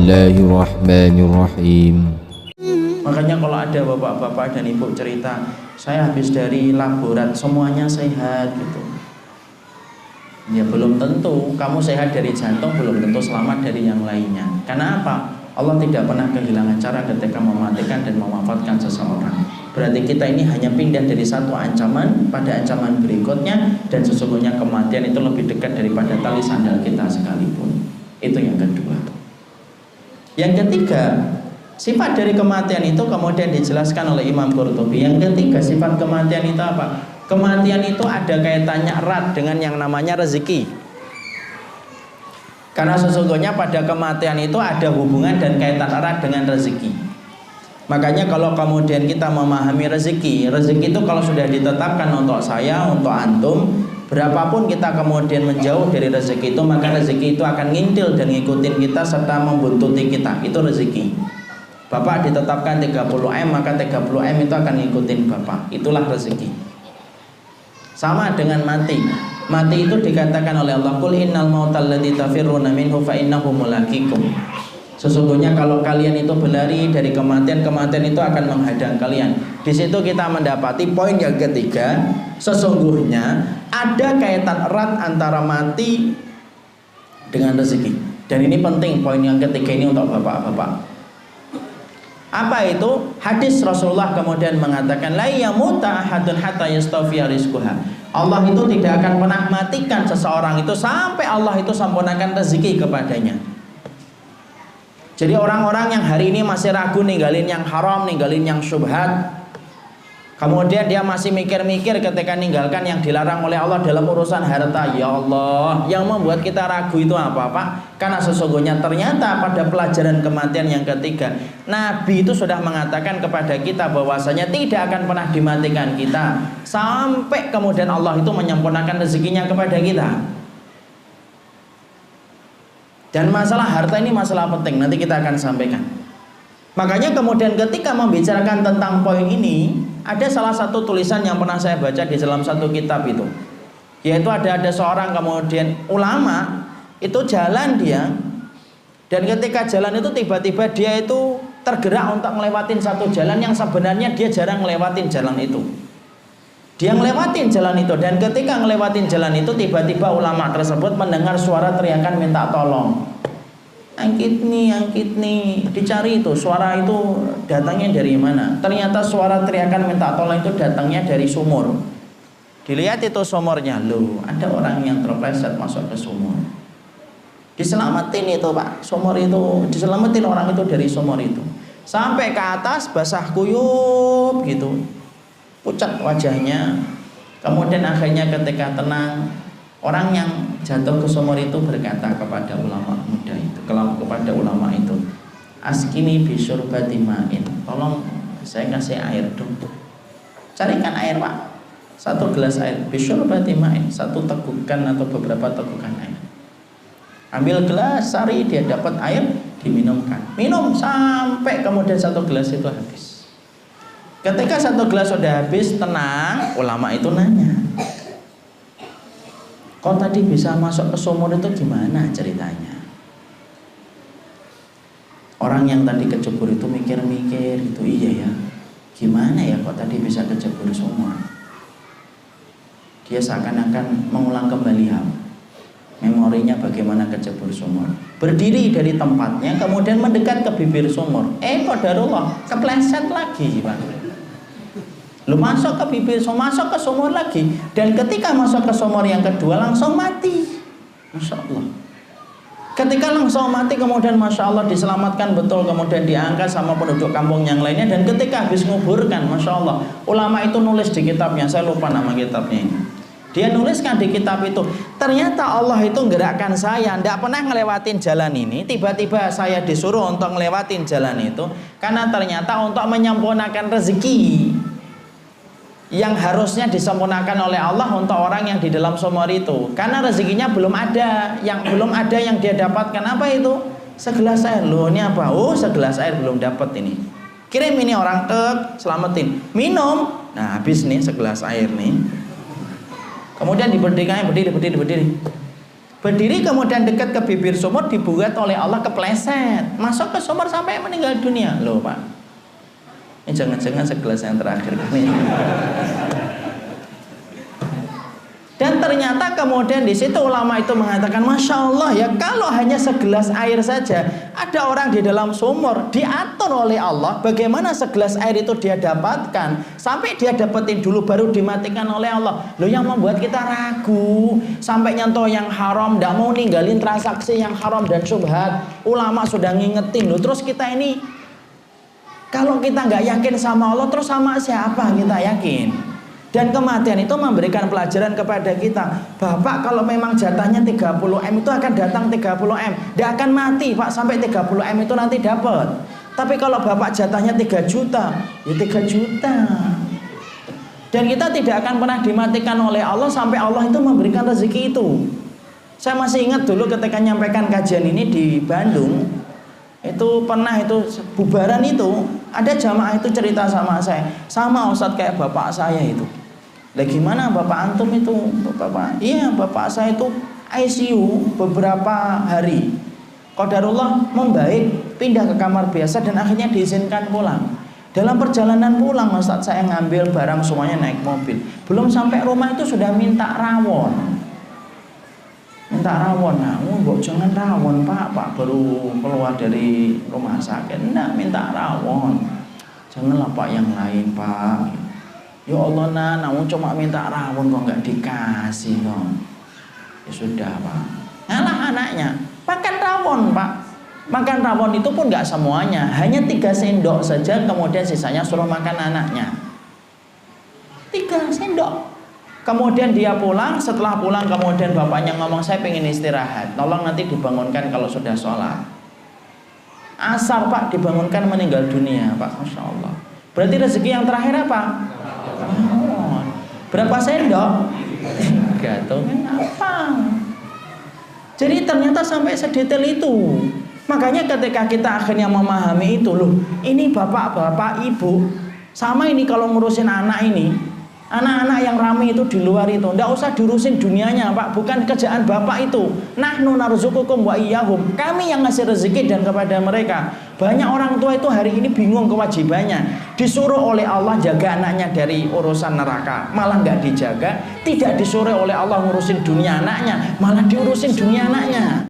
Bismillahirrahmanirrahim. Makanya kalau ada bapak-bapak dan ibu cerita, saya habis dari laborat semuanya sehat gitu. Ya belum tentu, kamu sehat dari jantung belum tentu selamat dari yang lainnya. Karena apa? Allah tidak pernah kehilangan cara ketika mematikan dan mewafatkan seseorang. Berarti kita ini hanya pindah dari satu ancaman pada ancaman berikutnya, dan sesungguhnya kematian itu lebih dekat daripada tali sandal kita sekalipun. Itu yang kedua. Yang ketiga, sifat dari kematian itu kemudian dijelaskan oleh Imam Qurtubi. Yang ketiga, sifat kematian itu apa? Kematian itu ada kaitannya erat dengan yang namanya rezeki. Karena sesungguhnya pada kematian itu ada hubungan dan kaitan erat dengan rezeki. Makanya kalau kemudian kita memahami rezeki, rezeki itu kalau sudah ditetapkan untuk saya, untuk antum, berapapun kita kemudian menjauh dari rezeki itu, maka rezeki itu akan ngintil dan ngikutin kita serta membuntuti kita. Itu rezeki. Bapak ditetapkan 30M, maka 30M itu akan ngikutin Bapak. Itulah rezeki. Sama dengan mati. Mati itu dikatakan oleh Allah, qul innal mautal ladzi tafirruna minhu fa innahu mulaqikum. Sesungguhnya kalau kalian itu berlari dari kematian, kematian itu akan menghadang kalian. Di situ kita mendapati poin yang ketiga, sesungguhnya ada kaitan erat antara mati dengan rezeki. Dan ini penting, poin yang ketiga ini untuk bapak-bapak. Apa itu? Hadis Rasulullah kemudian mengatakan, la yamuta ahadun hatta yastafiya rizquha. Allah itu tidak akan pernah matikan seseorang itu sampai Allah itu sempurnakan rezeki kepadanya. Jadi orang-orang yang hari ini masih ragu ninggalin yang haram, ninggalin yang syubhat, kemudian dia masih mikir-mikir ketika ninggalkan yang dilarang oleh Allah dalam urusan harta. Ya Allah, yang membuat kita ragu itu apa Pak? Karena sesungguhnya ternyata pada pelajaran kematian yang ketiga, Nabi itu sudah mengatakan kepada kita bahwasanya tidak akan pernah dimatikan kita sampai kemudian Allah itu menyempurnakan rezekinya kepada kita. Dan masalah harta ini masalah penting, nanti kita akan sampaikan. Makanya kemudian ketika membicarakan tentang poin ini, ada salah satu tulisan yang pernah saya baca di dalam satu kitab itu, yaitu ada seorang kemudian ulama itu jalan dia, dan ketika jalan itu tiba-tiba dia itu tergerak untuk ngelewatin satu jalan yang sebenarnya dia jarang ngelewatin jalan itu. Dia ngelewatin jalan itu, dan ketika ngelewatin jalan itu tiba-tiba ulama tersebut mendengar suara teriakan minta tolong. Angkit nih, dicari itu suara itu datangnya dari mana? Ternyata suara teriakan minta tolong itu datangnya dari sumur. Dilihat itu sumurnya, loh, ada orang yang terpleset masuk ke sumur. Diselamatin itu Pak, sumur itu, diselamatin orang itu dari sumur itu. Sampai ke atas basah kuyup gitu, pucat wajahnya. Kemudian akhirnya ketika tenang, orang yang jatuh ke sumur itu berkata kepada ulama muda itu, kepada ulama itu, askini bisyurbati ma'in, tolong saya kasih air dong. Carikan air Pak, satu gelas air, bisyurbati ma'in, satu tegukan atau beberapa tegukan air. Ambil gelas, sari, dia dapat air, diminumkan. Minum sampai kemudian satu gelas itu habis. Ketika satu gelas sudah habis, tenang, ulama itu nanya, kau tadi bisa masuk ke sumur itu gimana ceritanya? Orang yang tadi kecebur itu mikir-mikir itu, iya ya, gimana ya kok tadi bisa kecebur sumur? Dia seakan-akan mengulang kembali memorinya bagaimana kecebur sumur. Berdiri dari tempatnya, kemudian mendekat ke bibir sumur. Qadarullah, kepleset lagi Pak. Lu masuk ke bibir sumur, masuk ke sumur lagi, dan ketika masuk ke sumur yang kedua langsung mati. Masya Allah. Ketika langsung mati, kemudian Masya Allah diselamatkan betul, kemudian diangkat sama penduduk kampung yang lainnya. Dan ketika habis nguburkan, Masya Allah, ulama itu nulis di kitabnya, saya lupa nama kitabnya ini. Dia nuliskan di kitab itu, ternyata Allah itu gerakkan saya, tidak pernah ngelewatin jalan ini, tiba-tiba saya disuruh untuk ngelewatin jalan itu, karena ternyata untuk menyempurnakan rezeki yang harusnya disempurnakan oleh Allah untuk orang yang di dalam sumur itu. Karena rezekinya belum ada, yang dia dapatkan apa itu? Segelas air. Loh, ini apa? Oh, segelas air belum dapat ini. Kirim ini orang selamatin. Minum. Nah, habis nih segelas air nih. Kemudian berdiri. Berdiri kemudian dekat ke bibir sumur, dibuat oleh Allah kepleset, masuk ke sumur sampai meninggal dunia. Loh Pak, ini jangan-jangan segelas yang terakhir ini. Dan ternyata kemudian di situ ulama itu mengatakan, Masya Allah ya, kalau hanya segelas air saja, ada orang di dalam sumur, diatur oleh Allah bagaimana segelas air itu dia dapatkan, sampai dia dapetin dulu baru dimatikan oleh Allah. Loh, yang membuat kita ragu sampai nyentuh yang haram, tidak mau ninggalin transaksi yang haram dan syubhat. Ulama sudah ngingetin loh, terus kita ini kalau kita nggak yakin sama Allah, terus sama siapa kita yakin? Dan kematian itu memberikan pelajaran kepada kita. Bapak kalau memang jatahnya 30M itu akan datang 30M, tidak akan mati Pak sampai 30M itu nanti dapat. Tapi kalau Bapak jatahnya 3 juta, ya 3 juta. Dan kita tidak akan pernah dimatikan oleh Allah sampai Allah itu memberikan rezeki itu. Saya masih ingat dulu ketika nyampaikan kajian ini di Bandung, itu pernah itu bubaran itu ada jamaah itu cerita sama saya, sama Ustadz kayak bapak saya itu. Lah gimana bapak antum itu? Bapak, iya bapak saya itu ICU beberapa hari. Qadarullah membaik, pindah ke kamar biasa dan akhirnya diizinkan pulang. Dalam perjalanan pulang Ustadz saya ngambil barang semuanya naik mobil. Belum sampai rumah itu sudah minta rawon. Minta rawon, nah, jangan rawon Pak baru keluar dari rumah sakit. Enggak, minta rawon. Janganlah Pak yang lain Pak. Ya Allah namun cuma minta rawon kok nggak dikasih kok. Ya sudah Pak. Ngalah anaknya, makan rawon Pak. Makan rawon itu pun nggak semuanya, hanya 3 sendok saja. Kemudian sisanya suruh makan anaknya. 3 sendok. Kemudian dia pulang, setelah pulang kemudian bapaknya ngomong, saya pengen istirahat, tolong nanti dibangunkan kalau sudah sholat. Asar Pak dibangunkan meninggal dunia Pak, Masya Allah. Berarti rezeki yang terakhir apa? Oh, berapa sendok? 3 tuh kan apa? Jadi ternyata sampai sedetail itu. Makanya ketika kita akhirnya memahami itu, loh ini bapak-bapak ibu sama ini kalau ngurusin anak ini, anak-anak yang rame itu di luar itu, ndak usah diurusin dunianya Pak, bukan kerjaan bapak itu. Nahnu narzuqukum wa iyyahum, kami yang ngasih rezeki dan kepada mereka. Banyak orang tua itu hari ini bingung kewajibannya, disuruh oleh Allah jaga anaknya dari urusan neraka, malah nggak dijaga. Tidak disuruh oleh Allah ngurusin dunia anaknya, malah diurusin dunia anaknya.